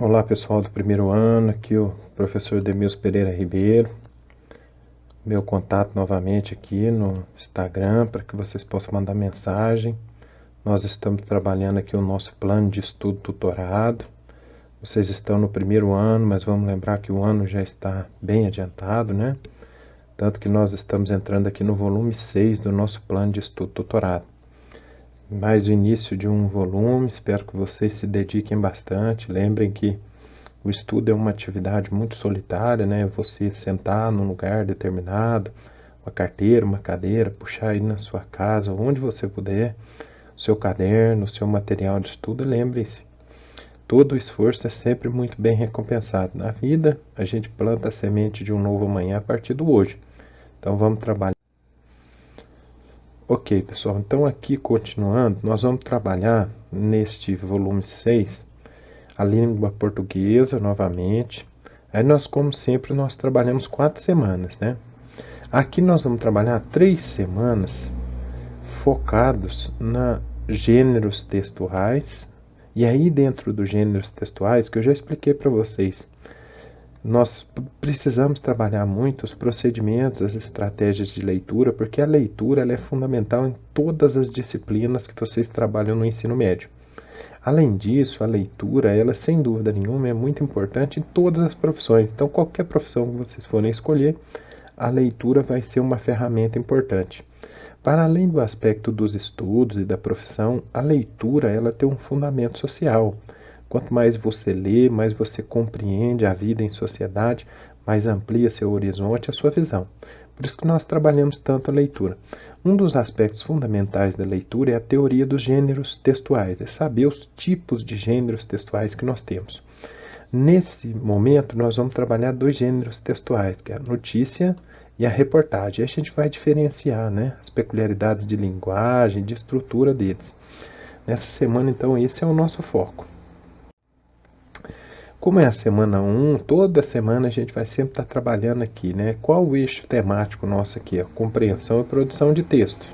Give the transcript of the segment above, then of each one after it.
Olá pessoal do primeiro ano, aqui o professor Demilson Pereira Ribeiro. Meu contato novamente aqui no Instagram para que vocês possam mandar mensagem. Nós estamos trabalhando aqui o nosso plano de estudo tutorado. Vocês estão no primeiro ano, mas vamos lembrar que o ano já está bem adiantado, né? Tanto que nós estamos entrando aqui no volume 6 do nosso plano de estudo tutorado. Mais o início de um volume, espero que vocês se dediquem bastante. Lembrem que o estudo é uma atividade muito solitária, né? Você sentar num lugar determinado, uma carteira, uma cadeira, puxar aí na sua casa, onde você puder, o seu caderno, o seu material de estudo. Lembre-se, todo o esforço é sempre muito bem recompensado. Na vida, a gente planta a semente de um novo amanhã a partir do hoje. Então vamos trabalhar. Ok, pessoal, então aqui continuando, nós vamos trabalhar neste volume 6 a língua portuguesa novamente. Aí nós, como sempre, nós trabalhamos 4 semanas, né? Aqui nós vamos trabalhar 3 semanas focados na gêneros textuais. E aí dentro dos gêneros textuais, que eu já expliquei para vocês, nós precisamos trabalhar muito os procedimentos, as estratégias de leitura, porque a leitura ela é fundamental em todas as disciplinas que vocês trabalham no ensino médio. Além disso, a leitura, ela sem dúvida nenhuma é muito importante em todas as profissões. Então, qualquer profissão que vocês forem escolher, a leitura vai ser uma ferramenta importante. Para além do aspecto dos estudos e da profissão, a leitura ela tem um fundamento social. Quanto mais você lê, mais você compreende a vida em sociedade, mais amplia seu horizonte, a sua visão. Por isso que nós trabalhamos tanto a leitura. Um dos aspectos fundamentais da leitura é a teoria dos gêneros textuais, é saber os tipos de gêneros textuais que nós temos. Nesse momento, nós vamos trabalhar 2 gêneros textuais, que é a notícia e a reportagem. E a gente vai diferenciar, né, as peculiaridades de linguagem, de estrutura deles. Nessa semana, então, esse é o nosso foco. Como é a semana 1, toda semana a gente vai sempre estar trabalhando aqui, né? Qual o eixo temático nosso aqui? A compreensão e produção de texto.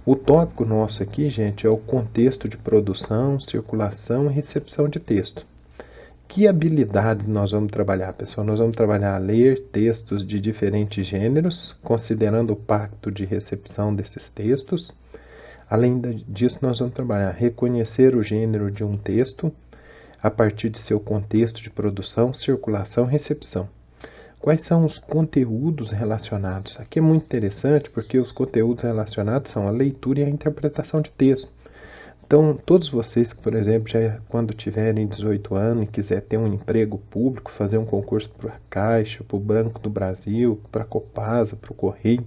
O tópico nosso aqui, gente, é o contexto de produção, circulação e recepção de texto. Que habilidades nós vamos trabalhar, pessoal? Nós vamos trabalhar a ler textos de diferentes gêneros, considerando o pacto de recepção desses textos. Além disso, nós vamos trabalhar a reconhecer o gênero de um texto, a partir de seu contexto de produção, circulação e recepção. Quais são os conteúdos relacionados? Aqui é muito interessante porque os conteúdos relacionados são a leitura e a interpretação de texto. Então, todos vocês que, por exemplo, já quando tiverem 18 anos e quiser ter um emprego público, fazer um concurso para a Caixa, para o Banco do Brasil, para a Copasa, para o Correio,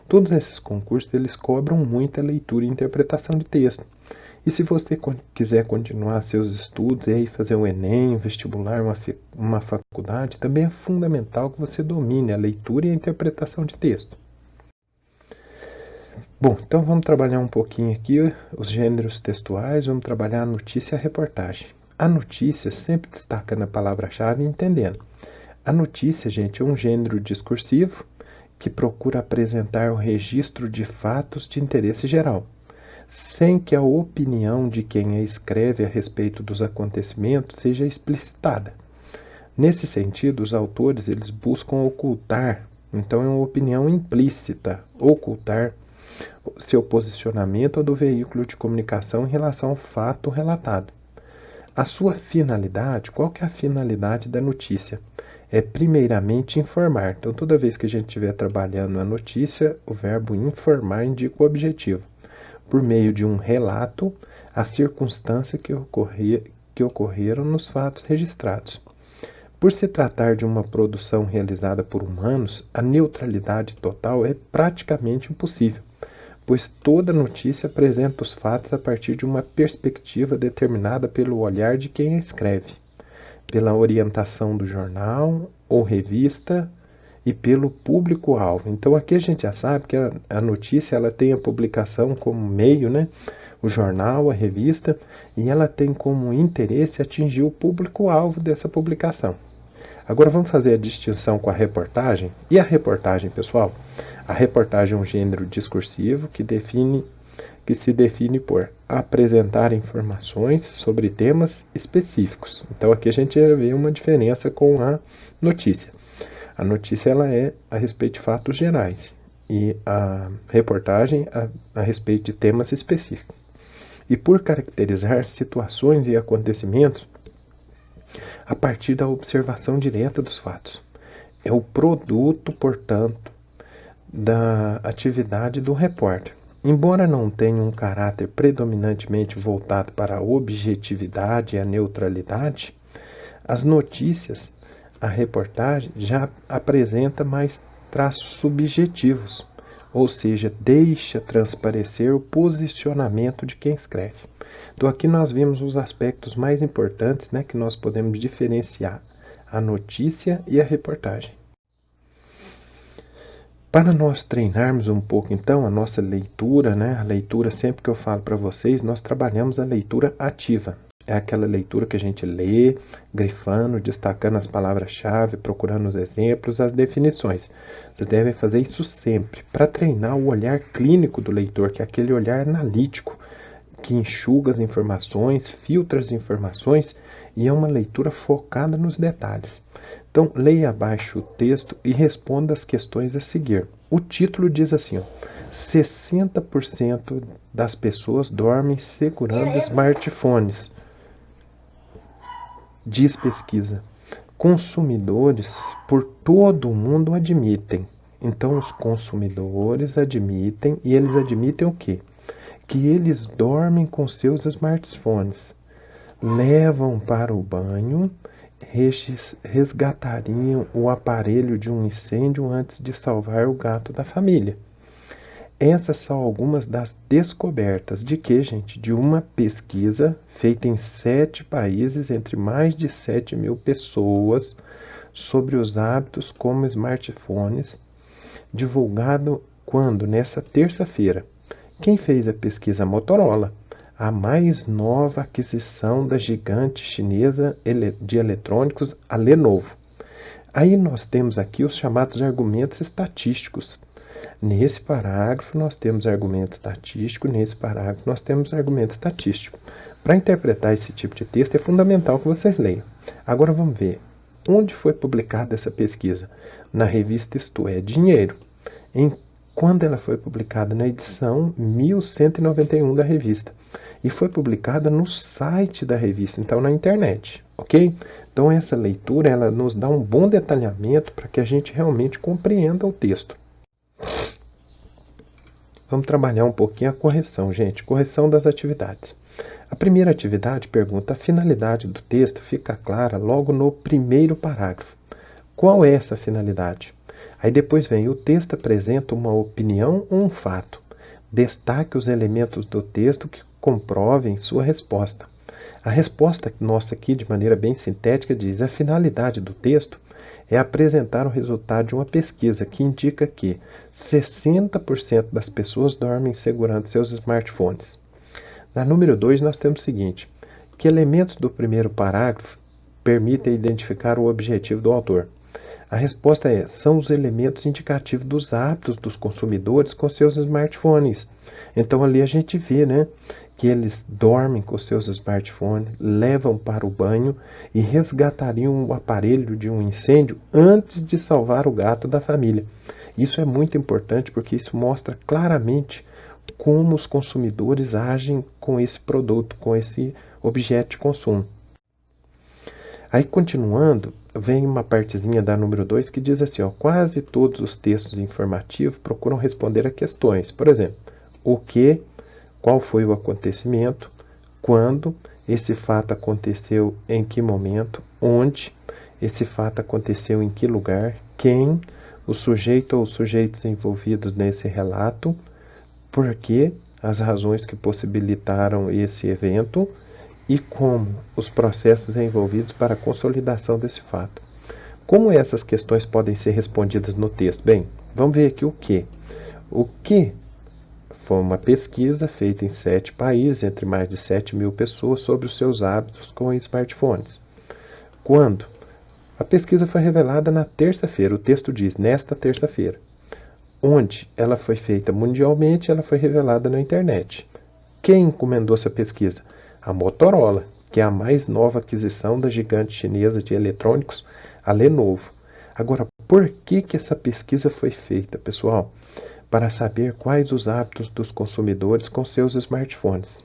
todos esses concursos eles cobram muita leitura e interpretação de texto. E se você quiser continuar seus estudos e aí fazer um Enem, um vestibular, uma faculdade, também é fundamental que você domine a leitura e a interpretação de texto. Bom, então vamos trabalhar um pouquinho aqui os gêneros textuais, vamos trabalhar a notícia e a reportagem. A notícia sempre destaca na palavra-chave entendendo. A notícia, gente, é um gênero discursivo que procura apresentar o registro de fatos de interesse geral, sem que a opinião de quem a escreve a respeito dos acontecimentos seja explicitada. Nesse sentido, os autores eles buscam ocultar, então é uma opinião implícita, ocultar seu posicionamento do veículo de comunicação em relação ao fato relatado. A sua finalidade, qual que é a finalidade da notícia? É primeiramente informar. Então, toda vez que a gente estiver trabalhando a notícia, o verbo informar indica o objetivo. Por meio de um relato, a circunstância que ocorreram nos fatos registrados. Por se tratar de uma produção realizada por humanos, a neutralidade total é praticamente impossível, pois toda notícia apresenta os fatos a partir de uma perspectiva determinada pelo olhar de quem a escreve, pela orientação do jornal ou revista e pelo público-alvo. Então aqui a gente já sabe que a notícia ela tem a publicação como meio, né? O jornal, a revista, e ela tem como interesse atingir o público-alvo dessa publicação. Agora vamos fazer a distinção com a reportagem. E a reportagem, pessoal? A reportagem é um gênero discursivo que que se define por apresentar informações sobre temas específicos. Então aqui a gente já vê uma diferença com a notícia. A notícia ela é a respeito de fatos gerais e a reportagem a respeito de temas específicos. E por caracterizar situações e acontecimentos a partir da observação direta dos fatos. É o produto, portanto, da atividade do repórter. Embora não tenha um caráter predominantemente voltado para a objetividade e a neutralidade, as notícias, a reportagem já apresenta mais traços subjetivos, ou seja, deixa transparecer o posicionamento de quem escreve. Então aqui nós vimos os aspectos mais importantes, né, que nós podemos diferenciar a notícia e a reportagem. Para nós treinarmos um pouco então a nossa leitura, né? A leitura, sempre que eu falo para vocês, nós trabalhamos a leitura ativa. É aquela leitura que a gente lê, grifando, destacando as palavras-chave, procurando os exemplos, as definições. Vocês devem fazer isso sempre, para treinar o olhar clínico do leitor, que é aquele olhar analítico, que enxuga as informações, filtra as informações e é uma leitura focada nos detalhes. Então, leia abaixo o texto e responda as questões a seguir. O título diz assim, ó, 60% das pessoas dormem segurando smartphones. Diz pesquisa. Consumidores por todo o mundo admitem. Então, os consumidores admitem, e eles admitem o quê? Que eles dormem com seus smartphones, levam para o banho, resgatariam o aparelho de um incêndio antes de salvar o gato da família. Essas são algumas das descobertas de que, gente? De uma pesquisa feita em 7 países, entre mais de 7.000 pessoas, sobre os hábitos como smartphones, divulgado quando? Nessa terça-feira. Quem fez a pesquisa? A Motorola, a mais nova aquisição da gigante chinesa de eletrônicos, a Lenovo. Aí nós temos aqui os chamados argumentos estatísticos. Nesse parágrafo nós temos argumento estatístico, nesse parágrafo nós temos argumento estatístico. Para interpretar esse tipo de texto é fundamental que vocês leiam. Agora vamos ver, onde foi publicada essa pesquisa? Na revista Isto é Dinheiro. Quando ela foi publicada? Na edição 1191 da revista. E foi publicada no site da revista, então na internet, ok? Então essa leitura ela nos dá um bom detalhamento para que a gente realmente compreenda o texto. Vamos trabalhar um pouquinho a correção, gente. Correção das atividades. A primeira atividade pergunta: a finalidade do texto fica clara logo no primeiro parágrafo. Qual é essa finalidade? Aí depois vem: o texto apresenta uma opinião ou um fato. Destaque os elementos do texto que comprovem sua resposta. A resposta nossa aqui, de maneira bem sintética, diz: a finalidade do texto é apresentar o resultado de uma pesquisa que indica que 60% das pessoas dormem segurando seus smartphones. Na número 2, nós temos o seguinte: que elementos do primeiro parágrafo permitem identificar o objetivo do autor? A resposta é: são os elementos indicativos dos hábitos dos consumidores com seus smartphones. Então ali a gente vê, né, que eles dormem com seus smartphones, levam para o banho e resgatariam o aparelho de um incêndio antes de salvar o gato da família. Isso é muito importante porque isso mostra claramente como os consumidores agem com esse produto, com esse objeto de consumo. Aí, continuando, vem uma partezinha da número 2 que diz assim, ó, quase todos os textos informativos procuram responder a questões. Por exemplo, o que, qual foi o acontecimento, quando, esse fato aconteceu em que momento, onde, esse fato aconteceu em que lugar, quem, o sujeito ou os sujeitos envolvidos nesse relato, por quê, as razões que possibilitaram esse evento e como os processos envolvidos para a consolidação desse fato. Como essas questões podem ser respondidas no texto? Bem, vamos ver aqui o que. O que foi uma pesquisa feita em 7 países, entre mais de 7.000 pessoas, sobre os seus hábitos com smartphones. Quando? A pesquisa foi revelada na terça-feira. O texto diz, nesta terça-feira. Onde ela foi feita mundialmente, ela foi revelada na internet. Quem encomendou essa pesquisa? A Motorola, que é a mais nova aquisição da gigante chinesa de eletrônicos, a Lenovo. Agora, por que essa pesquisa foi feita, pessoal? Para saber quais os hábitos dos consumidores com seus smartphones.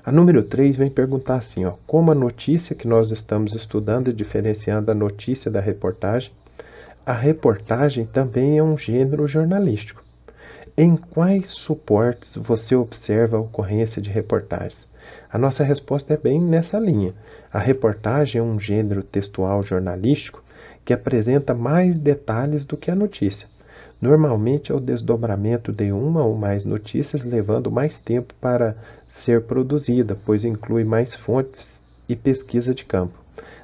A número 3 vem perguntar assim, ó, como a notícia que nós estamos estudando e diferenciando a notícia da reportagem. A reportagem também é um gênero jornalístico. Em quais suportes você observa a ocorrência de reportagens? A nossa resposta é bem nessa linha. A reportagem é um gênero textual jornalístico que apresenta mais detalhes do que a notícia. Normalmente é o desdobramento de uma ou mais notícias, levando mais tempo para ser produzida, pois inclui mais fontes e pesquisa de campo.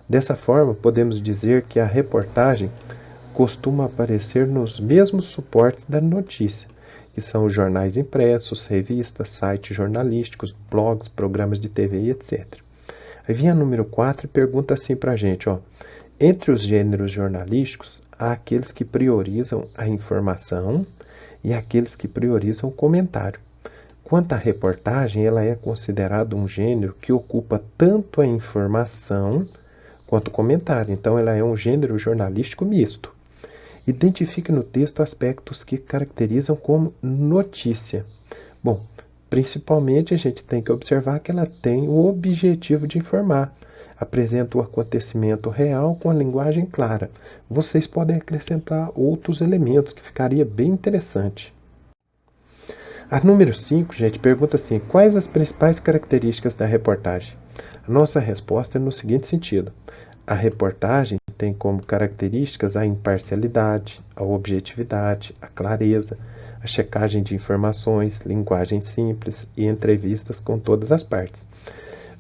Dessa forma, podemos dizer que a reportagem costuma aparecer nos mesmos suportes da notícia, que são os jornais impressos, revistas, sites jornalísticos, blogs, programas de TV, etc. Aí vem a número 4 e pergunta assim para a gente, ó, entre os gêneros jornalísticos, há aqueles que priorizam a informação e aqueles que priorizam o comentário. Quanto à reportagem, ela é considerada um gênero que ocupa tanto a informação quanto o comentário. Então, ela é um gênero jornalístico misto. Identifique no texto aspectos que caracterizam como notícia. Bom, principalmente a gente tem que observar que ela tem o objetivo de informar. Apresenta o acontecimento real com a linguagem clara. Vocês podem acrescentar outros elementos que ficaria bem interessante. A número 5, gente, pergunta assim, quais as principais características da reportagem? A nossa resposta é no seguinte sentido. A reportagem tem como características a imparcialidade, a objetividade, a clareza, a checagem de informações, linguagem simples e entrevistas com todas as partes.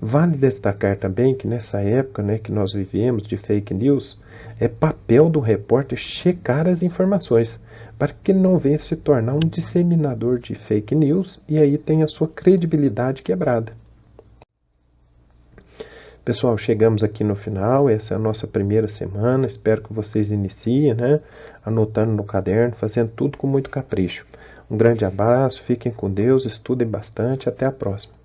Vale destacar também que nessa época, né, que nós vivemos de fake news, é papel do repórter checar as informações, para que ele não venha se tornar um disseminador de fake news e aí tenha a sua credibilidade quebrada. Pessoal, chegamos aqui no final, essa é a nossa primeira semana, espero que vocês iniciem, né, anotando no caderno, fazendo tudo com muito capricho. Um grande abraço, fiquem com Deus, estudem bastante, até a próxima.